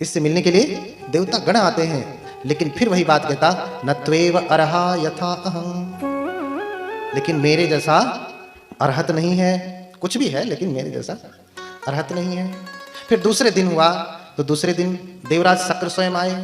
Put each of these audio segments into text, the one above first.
इससे मिलने के लिए देवता गण आते हैं, लेकिन फिर वही बात कहता, न त्वेव अर्हा यथा अहम्, लेकिन मेरे जैसा अर्हत नहीं है। कुछ भी है लेकिन मेरे जैसा अर्हत नहीं है। फिर दूसरे दिन हुआ तो दूसरे दिन देवराज शक्र स्वयं आए,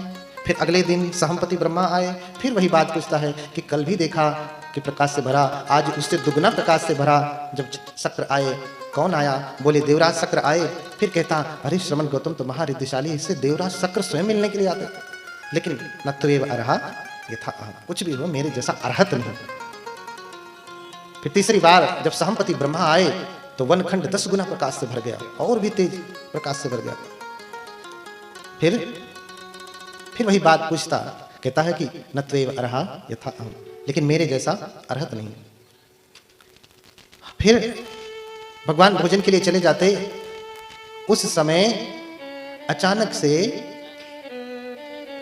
फिर अगले दिन सहमपति ब्रह्मा आए, फिर वही बात पूछता है कि कल भी देखा कि प्रकाश से भरा, आज उससे दुगना प्रकाश से भरा। जब शक्र आए, कौन आया? बोले देवराज शक्र आए। फिर कहता, अरे श्रवण गौतम तो महारिद्धिशाली, इससे देवराज शक्र स्वयं मिलने के लिए आते, लेकिन न त्वेव अर्हा यथा अहम्, कुछ भी हो मेरे जैसा अर्हत नहीं। फिर तीसरी बार जब सहमपति ब्रह्मा आए तो वनखंड 10 गुना प्रकाश से भर गया, और भी तेज प्रकाश से भर गया। फिर वही बात पूछता, कहता है कि न त्वेव अर्हा यथा अहम्, लेकिन मेरे जैसा अर्हत नहीं। फिर भगवान भोजन के लिए चले जाते, उस समय अचानक से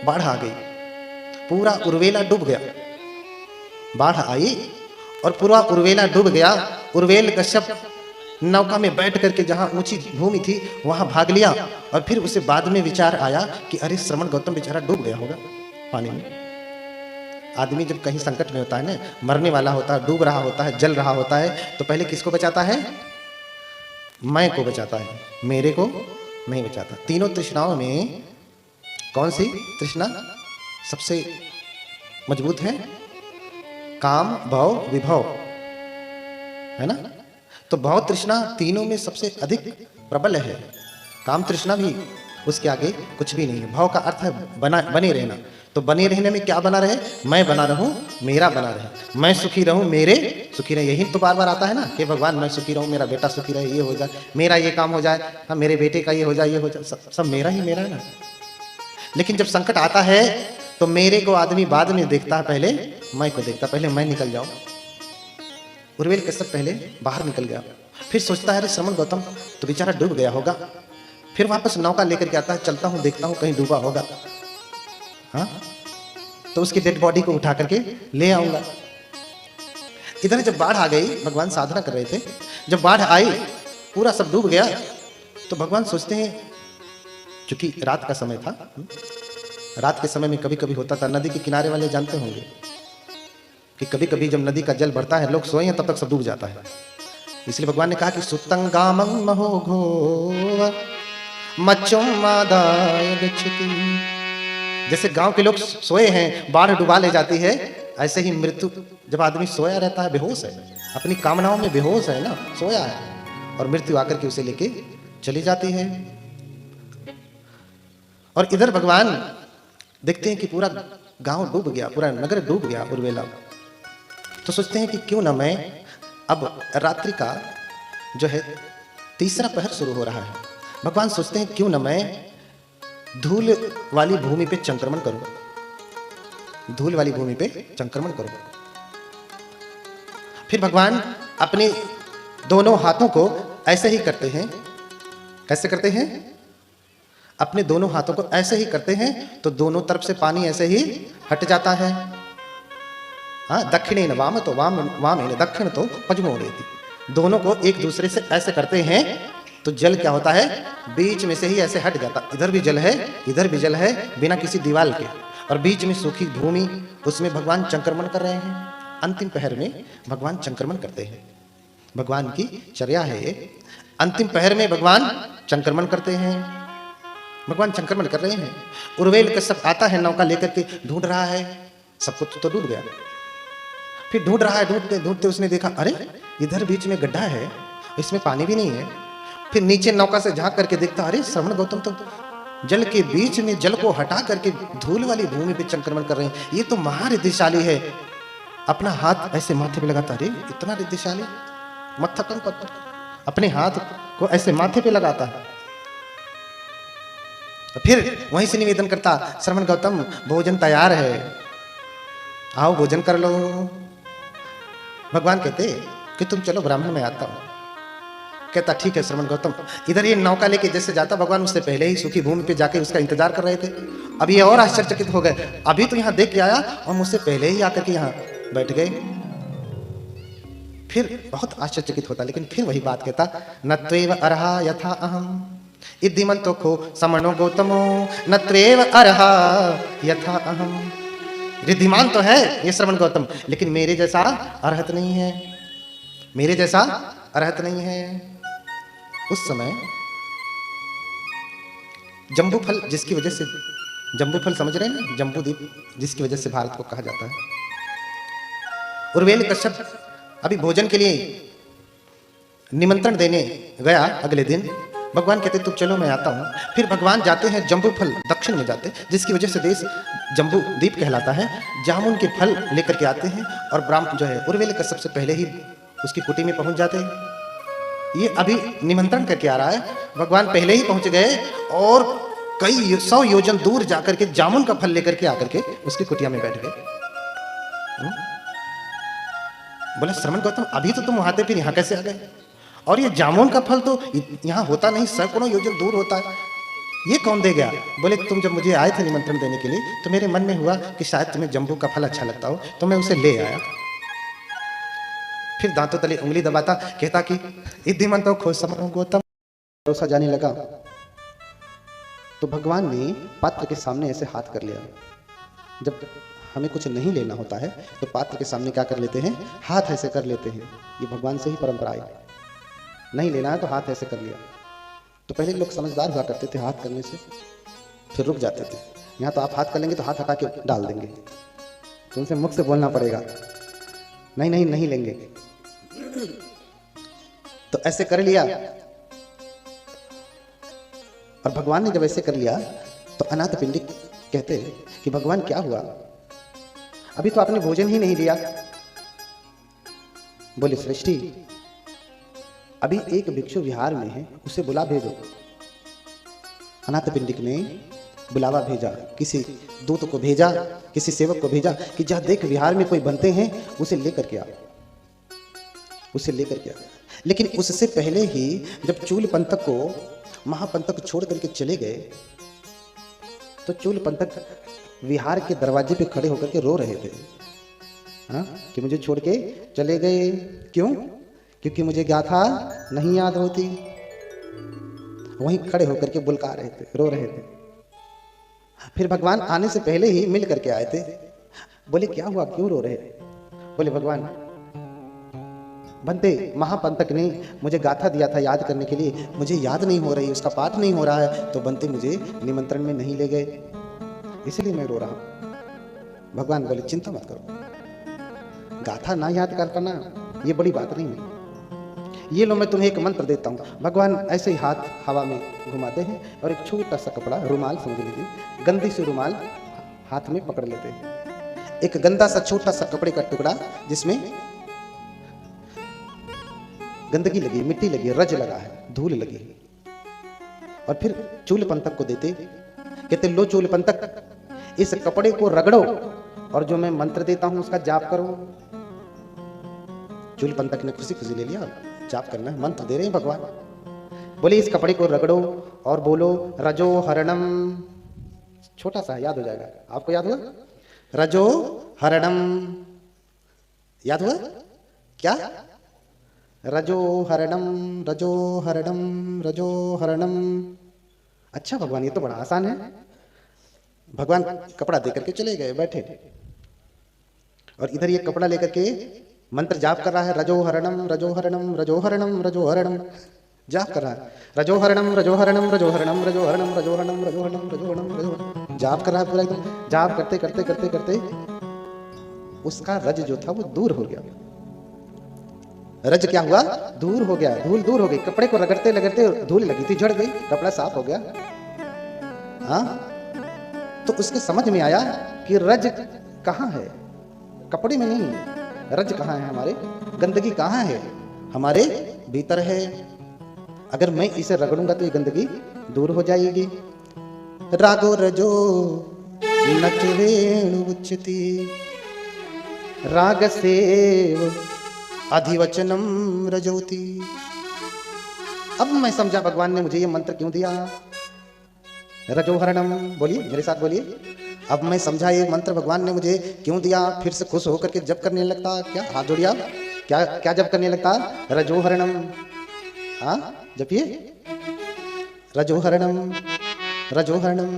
बाढ़ आ गई, पूरा उर्वेला डूब गया। बाढ़ आई और पूरा उर्वेला डूब गया। उर्वेल कश्यप नौका में बैठ करके जहां ऊंची भूमि थी वहां भाग लिया, और फिर उसे बाद में विचार आया कि अरे श्रवण गौतम बेचारा डूब गया होगा पानी में। आदमी जब कहीं संकट में होता है ना, मरने वाला होता है, डूब रहा होता है, जल रहा होता है, तो पहले किसको बचाता है? मैं को बचाता है, मेरे को नहीं बचाता। तीनों तृष्णाओं में कौन सी तृष्णा सबसे मजबूत है? काम, भव, विभव, है ना? तो भव तृष्णा तीनों में सबसे अधिक प्रबल है। काम तृष्णा भी उसके आगे कुछ भी नहीं है। भव का अर्थ है बने रहना, तो बने रहने में क्या बना रहे? मैं बना रहूं, मेरा बना रहे, मैं सुखी रहूं, मेरे सुखी रहे। यही तो बार बार आता है ना कि भगवान मैं सुखी रहूं, मेरा बेटा सुखी रहे, ये हो जाए, मेरा ये काम हो जाए, हाँ मेरे बेटे का ये हो जाए, ये हो जाए, सब मेरा ही मेरा है ना। लेकिन जब संकट आता है तो मेरे को आदमी बाद में देखता है, पहले मैं को देखता, पहले मैं निकल जाऊं। उर्वेल कश्यप पहले बाहर निकल गया, फिर सोचता है अरे श्रवण गौतम तो बेचारा डूब गया होगा। फिर वापस नौका लेकर के आता है, चलता हूं देखता हूं कहीं डूबा होगा, हाँ तो उसकी डेड बॉडी को उठा करके ले आऊंगा। इधर जब बाढ़ आ गई, भगवान साधना कर रहे थे, जब बाढ़ आई पूरा सब डूब गया, तो भगवान सोचते हैं, क्योंकि रात का समय था, रात के समय में कभी कभी होता था, नदी के किनारे वाले जानते होंगे कि कभी कभी जब नदी का जल बढ़ता है, लोग सोए हैं तब तक सब डूब जाता है। इसलिए भगवान ने कहा कि सुतंगामं महोघो मच्चुम्मादाय गच्छति। जैसे गांव के लोग सोए हैं, बाढ़ डुबा ले जाती है, ऐसे ही मृत्यु, जब आदमी सोया रहता है, बेहोश है, अपनी कामनाओं में बेहोश है ना, सोया है, और मृत्यु आकर के उसे लेके चली जाती है। और इधर भगवान देखते हैं कि पूरा गांव डूब गया, पूरा नगर डूब गया उर्वेला। तो सोचते हैं कि क्यों ना मैं, अब रात्रि का जो है तीसरा पहर शुरू हो रहा है, भगवान सोचते हैं क्यों ना मैं धूल वाली भूमि पे संक्रमण करूं, धूल वाली भूमि पे संक्रमण करूं। फिर भगवान अपने दोनों हाथों को ऐसे ही करते हैं। कैसे करते हैं? अपने दोनों हाथों को ऐसे ही करते हैं तो दोनों तरफ से पानी ऐसे ही हट जाता है। हाँ, दक्षिणेन वाम तो वामेन दक्षिण तो पजमोरेति। दोनों को एक दूसरे से ऐसे करते हैं तो जल क्या होता है? बीच में से ही ऐसे हट जाता। इधर भी जल है, इधर भी जल है, बिना किसी दीवार के, और बीच में सूखी भूमि, उसमें भगवान संक्रमण कर रहे हैं। अंतिम पहर में भगवान संक्रमण करते हैं, भगवान की चर्या है ये। अंतिम पहर में भगवान संक्रमण करते हैं, भगवान संक्रमण कर रहे हैं। उर्वेल कश्यप आता है नौका लेकर के, ढूंढ रहा है, सब कुछ तो डूब गया। फिर ढूंढ रहा है, ढूंढते ढूंढते उसने देखा, अरे इधर बीच में गड्ढा है, इसमें पानी भी नहीं है। फिर नीचे नौका से झांक करके देखता, अरे श्रवण गौतम तो जल के बीच में जल को हटा करके धूल वाली भूमि पे संक्रमण कर रहे हैं, ये तो महारिद्धिशाली है। अपना हाथ ऐसे माथे पे लगाता, अरे इतना रिद्धिशाली, मत्थकम पर अपने हाथ को ऐसे माथे पे लगाता है। फिर वहीं से निवेदन करता, श्रवण गौतम भोजन तैयार है, आओ भोजन कर लो। भगवान कहते कि तुम चलो ब्राह्मण में आता हूं। कहता ठीक है श्रवण गौतम। इधर ये नौका लेके जैसे जाता, भगवान उससे पहले ही सूखी भूमि पे जाके उसका इंतजार कर रहे थे। अब ये और आश्चर्यचकित हो गए, अभी तो यहाँ देख के आया और मुझसे पहले ही आकर के यहाँ बैठ गए। फिर बहुत आश्चर्यचकित होता, लेकिन फिर वही बात कहता, न त्वेव अर्हा यथा अहम्, इद्धिमन्तो खो समनो गौतमो न त्रेव अर्हा यथा अहम। रिद्धिमान तो है ये श्रवण गौतम, लेकिन मेरे जैसा अर्हत नहीं है, मेरे जैसा अर्हत नहीं है। उस समय जम्बू फल, जिसकी वजह से, जम्बू फल समझ रहे हैं ना, जम्बू द्वीप, जिसकी वजह से भारत को कहा जाता है। उर्वेल कश्यप अभी भोजन के लिए निमंत्रण देने गया। अगले दिन भगवान कहते तुम चलो मैं आता हूँ। फिर भगवान जाते हैं जम्बू फल दक्षिण में जाते, जिसकी वजह से देश जम्बू द्वीप कहलाता है। जामुन के फल लेकर के आते हैं और ब्राह्मण जो है उर्वेल कश्यप से पहले ही उसकी कुटी में पहुंच जाते हैं। ये अभी निमंत्रण करके आ रहा है, भगवान पहले ही पहुंच गए और कई 100 योजन दूर जाकर के जामुन का फल लेकर के आकर के उसकी कुटिया में बैठ गए। बोला श्रवण गौतम अभी तो तुम वहां थे, फिर यहाँ कैसे आ गए? और ये जामुन का फल तो यहाँ होता नहीं, सैकड़ों योजन दूर होता है, ये कौन दे गया? बोले तुम जब मुझे आए थे निमंत्रण देने के लिए तो मेरे मन में हुआ कि शायद तुम्हें जम्बू का फल अच्छा लगता हो, तो मैं उसे ले आया। फिर दांतों तले उंगली दबाता कहता कि इद्धिमन्तो खो समनो गौतम। रोसा जाने लगा तो भगवान ने पात्र के सामने ऐसे हाथ कर लिया। जब हमें कुछ नहीं लेना होता है तो पात्र के सामने क्या कर लेते हैं? हाथ ऐसे कर लेते हैं। ये भगवान से ही परंपरा है, नहीं लेना है तो हाथ ऐसे कर लिया। तो पहले लोग समझदार हुआ करते थे, हाथ करने से फिर रुक जाते थे। यहाँ तो आप हाथ कर लेंगे तो हाथ हटा के डाल देंगे, तो उनसे मुख से बोलना पड़ेगा नहीं नहीं नहीं लेंगे। तो ऐसे कर लिया और भगवान ने जब ऐसे कर लिया तो अनाथ पिंडी कहते कि भगवान क्या हुआ, अभी तो आपने भोजन ही नहीं लिया। बोले सृष्टि अभी एक भिक्षु विहार में है, उसे बुला भेजो। अनाथ पिंडिक ने बुलावा भेजा, किसी दूत को भेजा, किसी सेवक को भेजा कि जा देख विहार में कोई बनते हैं, उसे लेकर के आ, उसे लेकर के आ। लेकिन उससे पहले ही जब चूल पंथक को महापंथक छोड़ करके चले गए तो चूल पंथक विहार के दरवाजे पे खड़े होकर के रो रहे थे, हाँ, कि मुझे छोड़ के चले गए। क्यों? क्योंकि मुझे गाथा नहीं याद होती। वहीं खड़े होकर के बुलका रहे थे, रो रहे थे। फिर भगवान आने से पहले ही मिल करके आए थे। बोले क्या हुआ, क्यों रो रहे? बोले भगवान बनते महापंथक ने मुझे गाथा दिया था याद करने के लिए, मुझे याद नहीं हो रही, उसका पाठ नहीं हो रहा है, तो बनते मुझे निमंत्रण में नहीं ले गए, इसलिए मैं रो रहा हूं। भगवान बोले चिंता मत करो, गाथा ना याद कर पाना ये बड़ी बात नहीं है। ये लो मैं तुम्हें एक मंत्र देता हूँ। भगवान ऐसे ही हाथ हवा में घुमाते हैं और एक छोटा सा कपड़ा, रुमाल समझ लीजिए, गंदी सी रुमाल हाथ में पकड़ लेते हैं। एक गंदा सा छोटा सा कपड़े का टुकड़ा जिसमें गंदगी लगी, मिट्टी लगी, रज लगा है, धूल लगी, और फिर चूल पंथक को देते, कहते लो चूल पंथक इस कपड़े को रगड़ो और जो मैं मंत्र देता हूं उसका जाप करो। चूल पंथक ने खुशी खुशी ले लिया, जाप करना है, मंत्र दे रहे हैं भगवान। बोले इस कपड़े को रगड़ो और बोलो रजो हरणम, छोटा सा याद हो जाएगा, आपको याद हुआ? रजो हरणम याद हुआ क्या? रजो हरणम, रजो हरणम, रजो हरणम। अच्छा भगवान ये तो बड़ा आसान है। भगवान कपड़ा देकर के चले गए, बैठे, और इधर ये कपड़ा लेकर के मंत्र जाप कर रहा है, रजो हरणम, रजो हरणम, रजो हरणम, रजो हरणम, जाप कर रहा है, रजो हरणम, रजो हरणम, रजो हरणम, रजो हरणम, रजो हरणम, रजो हरणम, रजो हरणम, रजो हरणम, जाप कर रहा है पूरा एकदम। जाप करते करते करते करते उसका रज जो था वो दूर हो गया। रज क्या हुआ? दूर हो गया, धूल दूर हो गई। कपड़े को रगड़ते रगड़ते धूल लगी थी, झड़ गई, कपड़ा साफ हो गया। हाँ, तो उसके समझ में आया कि रज कहाँ है? कपड़े में नहीं, रज कहाँ है? हमारे गंदगी कहाँ है? हमारे भीतर है। अगर मैं इसे रगड़ूंगा तो ये गंदगी दूर हो जाएगी। रागो रजो नच वेणु उच्चति राग सेव अधिवचनम रजोती। अब मैं समझा भगवान ने मुझे ये मंत्र क्यों दिया। रजोहरणम बोलिए, मेरे साथ बोलिए। अब मैं समझा ये मंत्र भगवान ने मुझे क्यों दिया। फिर से खुश होकर के जप करने लगता। क्या हाथ जोड़िए आप, क्या क्या जप करने लगता? रजोहरणम। हाँ जपिए, रजोहरणम रजोहरणम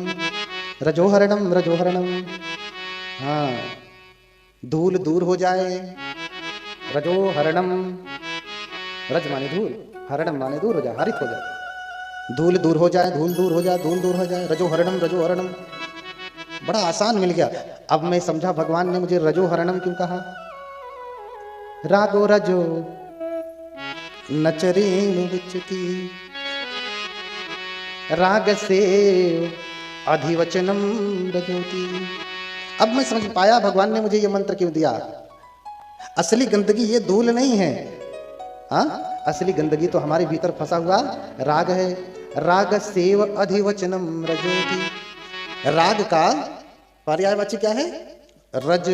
रजोहरणम रजोहरणम। हाँ, धूल दूर हो जाए। रजोहरणम, रज माने धूल, हरणम माने दूर हो जाए, हरित हो जाए। धूल दूर हो जाए, धूल दूर हो जाए, धूल दूर हो जाए। रजोहरणम रजोहरणम, बड़ा आसान मिल गया। अब मैं समझा भगवान ने मुझे रजोहरणम क्यों कहा। रागो रजो नचरेणु विच्युति, राग से अधिवचनम रजोति। अब मैं समझ पाया भगवान ने मुझे ये मंत्र क्यों दिया। असली गंदगी ये धूल नहीं है, हाँ, असली गंदगी तो हमारे भीतर फंसा हुआ राग है। राग सेव अधिवचनम रजोति, राग का पर्यायवाची क्या है, रज।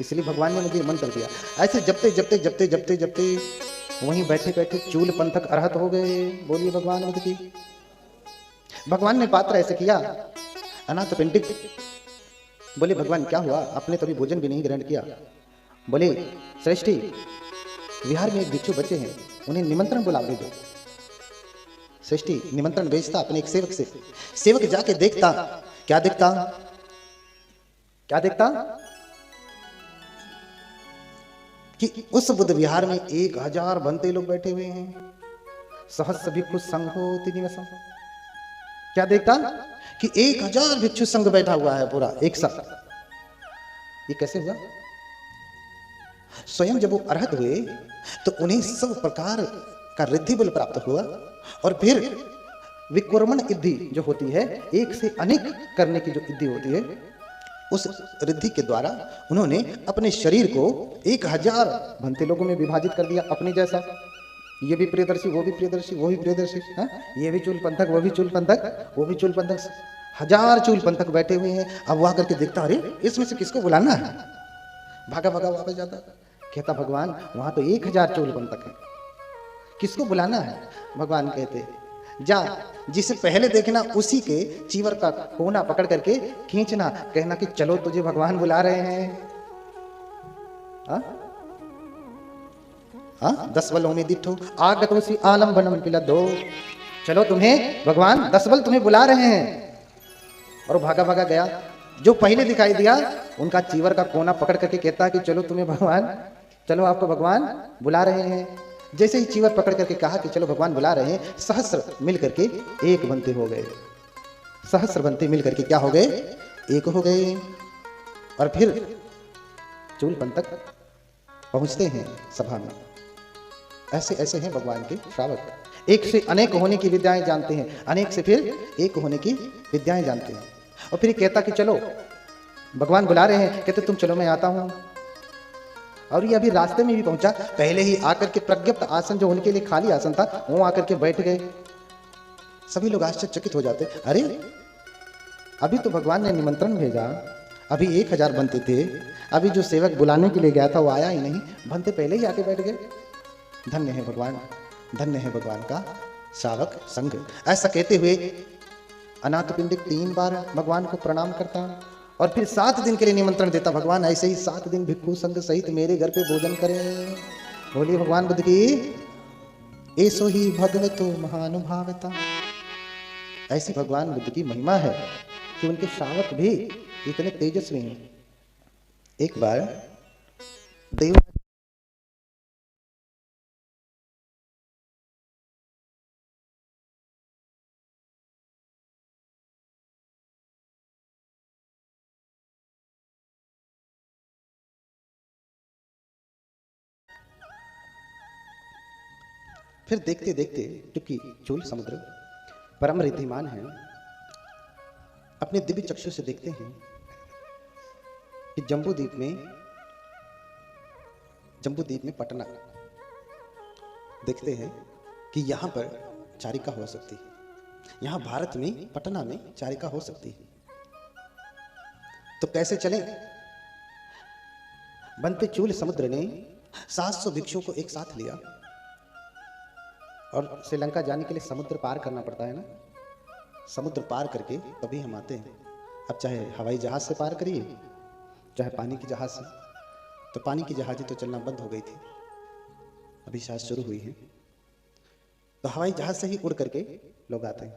इसलिए भगवान ने मुझे मंत्र दिया। ऐसे जपते जपते जपते जपते जपते वहीं बैठे बैठे चूल पंथक अरहत हो गए। बोलिए भगवान बुद्ध की। भगवान ने पात्र ऐसे किया, अनाथ पिंडिक बोले भगवान क्या हुआ, आपने तो अभी भोजन भी नहीं ग्रहण किया। बोले श्रेष्ठी, विहार में एक भिक्षु बच्चे हैं, उन्हें निमंत्रण बुला दे दो। श्रेष्ठी निमंत्रण भेजता अपने एक सेवक से। सेवक जाके देखता, क्या देखता, क्या देखता कि उस बुद्ध विहार में 1000 बनते लोग बैठे हुए हैं। सहस्र भिक्षु संघोति निवसम्। क्या देखता कि 1000 भिक्षु संघ बैठा हुआ है पूरा एक साथ। ये कैसे हुआ। स्वयं जब वो अरहत हुए तो उन्हें सब प्रकार का रिद्धि बल प्राप्त हुआ, और फिर विक्रमण इद्धि जो होती है, एक से अनेक करने की जो इद्धि होती है, उस रिद्धि के द्वारा उन्होंने अपने शरीर को 1000 भंते लोगों में विभाजित कर दिया अपने जैसा। ये भी प्रियदर्शी, वो भी प्रियदर्शी, वो भी प्रियदर्शी, हाँ? ये भी चूल पंथक, वो भी चूल पंथक, वो भी चूल पंथक, 1000 चूल पंथक बैठे हुए हैं। अब वहां करके देखता, अरे इसमें से किसको बुलाना है। भागा भागा वापस जाता, कहता भगवान वहां तो 1000 चूल पंथक है, किसको बुलाना है। भगवान कहते जा, जिसे पहले देखना उसी के चीवर का कोना पकड़ करके खींचना, कहना कि चलो तुझे भगवान बुला रहे हैं। हाँ, 10 बलों में दिठो आगतोसी आलम्बनम पिलदो। चलो तुम्हें भगवान 10 बल तुम्हें बुला रहे हैं। और भागा भागा गया। जो पहले दिखाई दिया उनका चीवर का कोना पकड़ करके कहता है कि चलो तुम्हें भगवान, चलो आपको भगवान बुला रहे हैं। जैसे ही चीवर पकड़ करके कहा कि चलो भगवान बुला रहे हैं, सहस्र मिल करके एक बनते हो गए। सहस्र बनते मिल करके क्या हो गए, एक हो गए। और फिर चूल पंथक पहुंचते हैं सभा में। ऐसे ऐसे हैं भगवान के श्रावक, एक से अनेक होने की विद्याएं जानते हैं, अनेक से फिर एक होने की विद्याएं जानते हैं। और फिर कहता कि चलो भगवान बुला रहे हैं, कहते तुम चलो मैं आता हूं। और ये अभी रास्ते में भी पहुंचा, पहले ही आकर के प्रज्ञप्त आसन जो उनके लिए खाली आसन था वो आकर के बैठ गए। सभी लोग आश्चर्यचकित हो जाते, अरे अभी तो भगवान ने निमंत्रण भेजा, अभी 1000 बनते थे, अभी जो सेवक बुलाने के लिए गया था वो आया ही नहीं, बनते पहले ही आके बैठ गए। धन्य है भगवान, धन्य है भगवान का श्रावक संघ। ऐसा कहते हुए अनाथ पिंडिक 3 बार भगवान को प्रणाम करता और फिर 7 दिन के लिए निमंत्रण देता। भगवान ऐसे ही 7 दिन भिक्षु संघ सहित मेरे घर पे भोजन करें। बोलिए भगवान बुद्ध की। ऐसो ही भगवतो महानुभावता। ऐसी भगवान बुद्ध की महिमा है कि उनके श्रावक भी इतने तेजस्वी हैं। एक बार देव फिर देखते देखते, क्योंकि चूल समुद्र परम रिद्धिमान है, अपने दिव्य चक्षु से देखते हैं कि जम्बूद्वीप में पटना, देखते हैं कि यहां पर चारिका हो सकती है, यहां भारत में पटना में चारिका हो सकती है। तो कैसे चले। बनते चूल समुद्र ने 700 भिक्षुओं को एक साथ लिया, और श्रीलंका जाने के लिए समुद्र पार करना पड़ता है ना, समुद्र पार करके तभी हम आते हैं। अब चाहे हवाई जहाज से पार करिए, चाहे पानी की जहाज से। तो पानी की जहाजें तो चलना बंद हो गई थी, अभी शायद शुरू हुई है। तो हवाई जहाज से ही उड़ करके लोग आते हैं,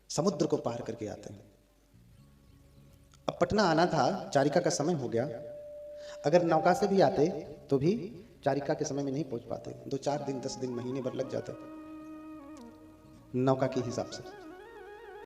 समुद्र को पार करके आते हैं। अब पटना आना था, चारिका का समय हो गया। अगर नौका से भी आते तो भी चारिका के समय में नहीं पहुंच पाते, 2-4 दिन 10 दिन महीने भर लग जाते नौका के हिसाब से।